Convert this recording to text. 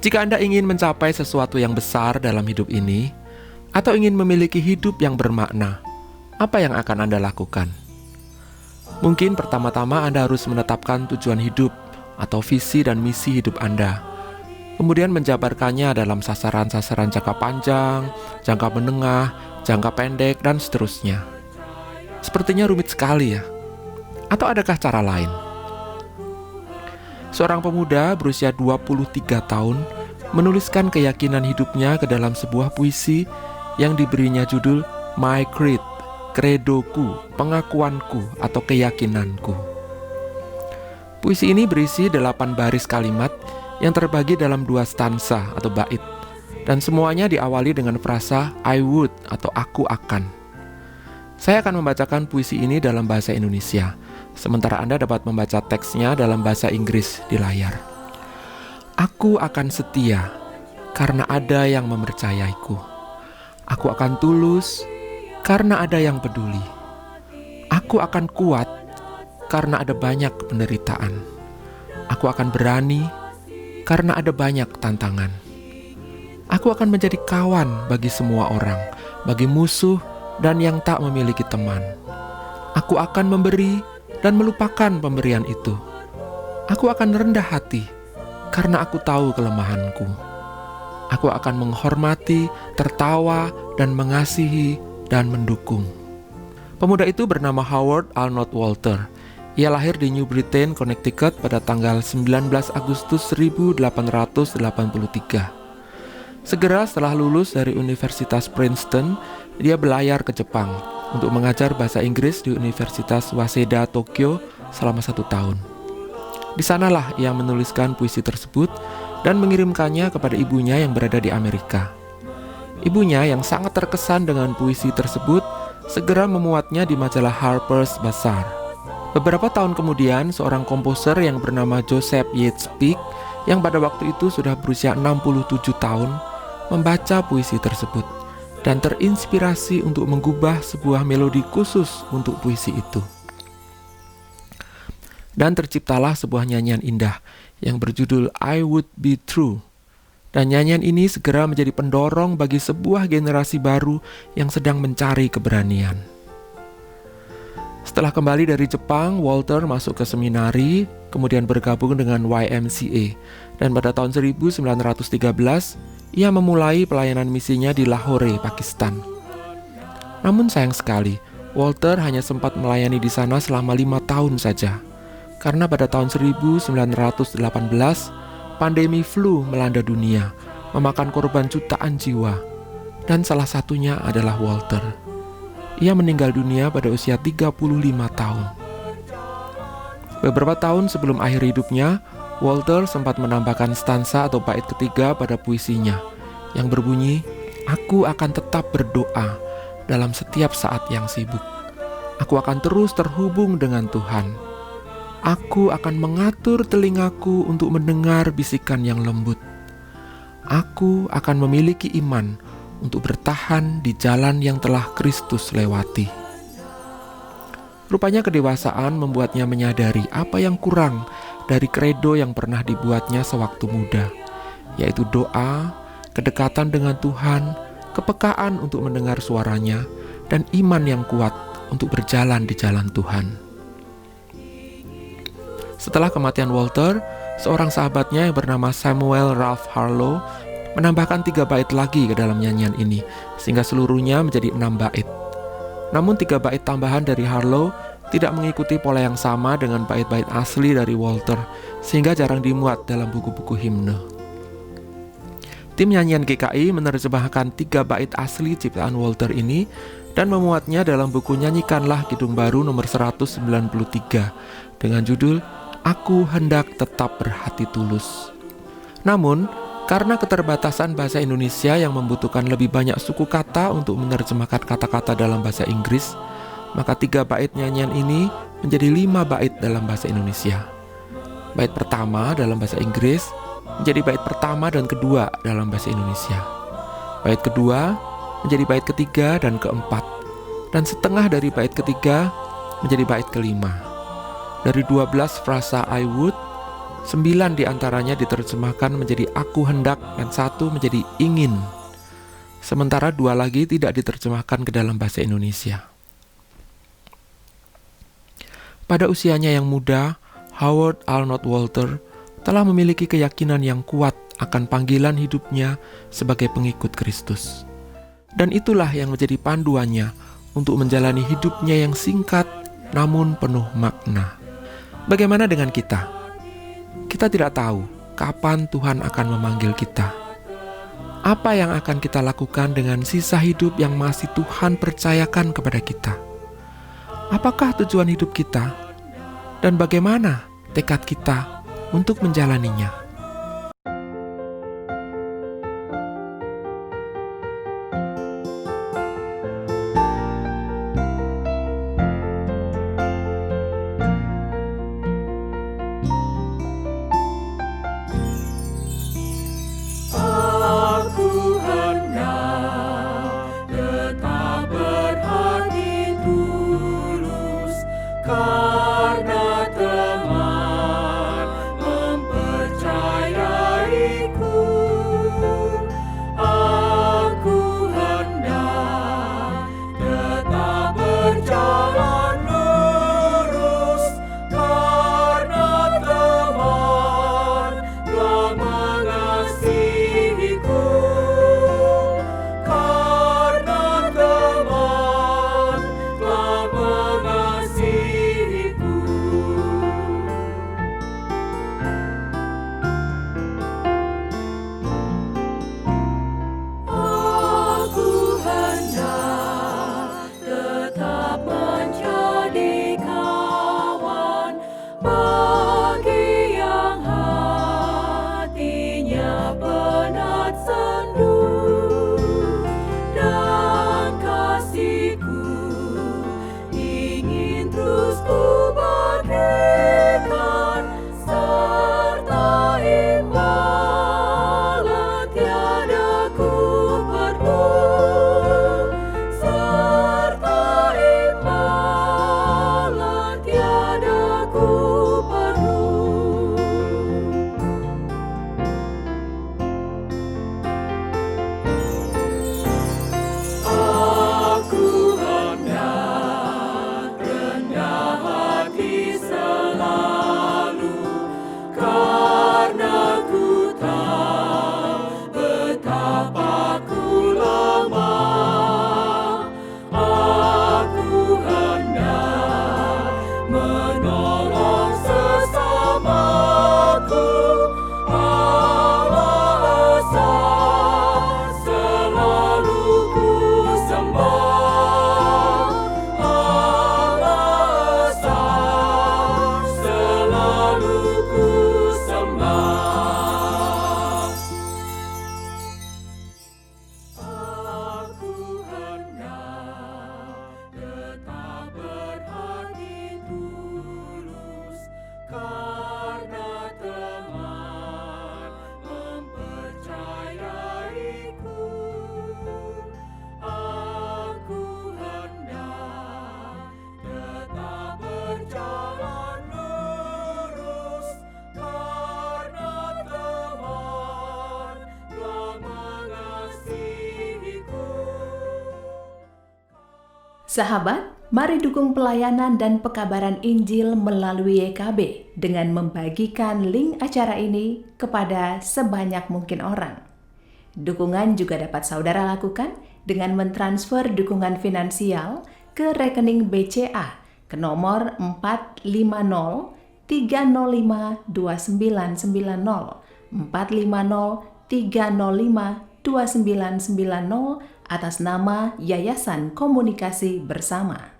Jika Anda ingin mencapai sesuatu yang besar dalam hidup ini, atau ingin memiliki hidup yang bermakna, apa yang akan Anda lakukan? Mungkin pertama-tama Anda harus menetapkan tujuan hidup atau visi dan misi hidup Anda. Kemudian menjabarkannya dalam sasaran-sasaran jangka panjang, jangka menengah, jangka pendek, dan seterusnya. Sepertinya rumit sekali ya. Atau adakah cara lain? Seorang pemuda berusia 23 tahun menuliskan keyakinan hidupnya ke dalam sebuah puisi yang diberinya judul My Creed, Credoku, Pengakuanku atau Keyakinanku. Puisi ini berisi 8 baris kalimat yang terbagi dalam 2 stansa atau bait, dan semuanya diawali dengan frasa I would atau aku akan. Saya akan membacakan puisi ini dalam bahasa Indonesia, sementara Anda dapat membaca teksnya dalam bahasa Inggris di layar. Aku akan setia karena ada yang mempercayaiku. Aku akan tulus karena ada yang peduli. Aku akan kuat karena ada banyak penderitaan. Aku akan berani karena ada banyak tantangan. Aku akan menjadi kawan bagi semua orang, bagi musuh dan yang tak memiliki teman. Aku akan memberi dan melupakan pemberian itu. Aku akan rendah hati karena aku tahu kelemahanku. Aku akan menghormati, tertawa, dan mengasihi dan mendukung. Pemuda itu bernama Howard Arnold Walter. Ia lahir di New Britain, Connecticut pada tanggal 19 Agustus 1883. Segera setelah lulus dari Universitas Princeton, dia berlayar ke Jepang untuk mengajar bahasa Inggris di Universitas Waseda, Tokyo selama 1 tahun. Di sanalah ia menuliskan puisi tersebut dan mengirimkannya kepada ibunya yang berada di Amerika. Ibunya yang sangat terkesan dengan puisi tersebut segera memuatnya di majalah Harper's Bazaar. Beberapa tahun kemudian, seorang komposer yang bernama Joseph Yeats Peck, yang pada waktu itu sudah berusia 67 tahun, membaca puisi tersebut dan terinspirasi untuk mengubah sebuah melodi khusus untuk puisi itu. Dan terciptalah sebuah nyanyian indah yang berjudul I Would Be True. Dan nyanyian ini segera menjadi pendorong bagi sebuah generasi baru yang sedang mencari keberanian. Setelah kembali dari Jepang, Walter masuk ke seminari, kemudian bergabung dengan YMCA. Dan pada tahun 1913, ia memulai pelayanan misinya di Lahore, Pakistan. Namun sayang sekali, Walter hanya sempat melayani di sana selama 5 tahun saja. Karena pada tahun 1918, pandemi flu melanda dunia, memakan korban jutaan jiwa. Dan salah satunya adalah Walter. Ia meninggal dunia pada usia 35 tahun. Beberapa tahun sebelum akhir hidupnya, Walter sempat menambahkan stansa atau bait ketiga pada puisinya yang berbunyi, Aku akan tetap berdoa dalam setiap saat yang sibuk. Aku akan terus terhubung dengan Tuhan. Aku akan mengatur telingaku untuk mendengar bisikan yang lembut. Aku akan memiliki iman untuk bertahan di jalan yang telah Kristus lewati. Rupanya kedewasaan membuatnya menyadari apa yang kurang dari kredo yang pernah dibuatnya sewaktu muda, yaitu doa, kedekatan dengan Tuhan, kepekaan untuk mendengar suaranya, dan iman yang kuat untuk berjalan di jalan Tuhan. Setelah kematian Walter, seorang sahabatnya yang bernama Samuel Ralph Harlow menambahkan 3 bait lagi ke dalam nyanyian ini, sehingga seluruhnya menjadi 6 bait. Namun 3 bait tambahan dari Harlow tidak mengikuti pola yang sama dengan bait-bait asli dari Walter, sehingga jarang dimuat dalam buku-buku himne. Tim nyanyian GKI menerjemahkan 3 bait asli ciptaan Walter ini dan memuatnya dalam buku Nyanyikanlah Kidung Baru nomor 193 dengan judul Aku Hendak Tetap Berhati Tulus. Namun, karena keterbatasan bahasa Indonesia yang membutuhkan lebih banyak suku kata untuk menerjemahkan kata-kata dalam bahasa Inggris, maka 3 bait nyanyian ini menjadi 5 bait dalam bahasa Indonesia. Bait pertama dalam bahasa Inggris menjadi bait pertama dan kedua dalam bahasa Indonesia. Bait kedua menjadi bait ketiga dan keempat, dan setengah dari bait ketiga menjadi bait kelima. Dari 12 frasa I would, 9 diantaranya diterjemahkan menjadi aku hendak dan 1 menjadi ingin. Sementara 2 lagi tidak diterjemahkan ke dalam bahasa Indonesia. Pada usianya yang muda, Howard Arnold Walter telah memiliki keyakinan yang kuat akan panggilan hidupnya sebagai pengikut Kristus. Dan itulah yang menjadi panduannya untuk menjalani hidupnya yang singkat namun penuh makna. Bagaimana dengan kita? Kita tidak tahu kapan Tuhan akan memanggil kita. Apa yang akan kita lakukan dengan sisa hidup yang masih Tuhan percayakan kepada kita? Apakah tujuan hidup kita? Dan bagaimana tekad kita untuk menjalaninya? Karena teman mempercayaiku, aku hendak tetap berjalan lurus. Karena teman telah mengasihiku, karena teman telah mengasihiku. Aku hendak tetap menjadi kawan bagi yang hatinya penat sendu, dan kasihku ingin terus ku bagikan, serta imbalan tiada ku perlu, serta imbalan tiada ku perlu. Aku hendak rendah hati selalu, karena ku tahu betapa ku lemah. Aku hendak menolong sesamaku. Allah Esa selalu ku sembah. Allah Esa selalu ku sembah. Aku hendak tetap berhati tulus, karena teman mempercayaiku. Aku hendak tetap berjalan lurus, karena teman telah mengasihiku. Sahabat, mari dukung pelayanan dan pekabaran Injil melalui YKB dengan membagikan link acara ini kepada sebanyak mungkin orang. Dukungan juga dapat saudara lakukan dengan mentransfer dukungan finansial ke rekening BCA ke nomor 450-305-2990, 450-305-2990 atas nama Yayasan Komunikasi Bersama.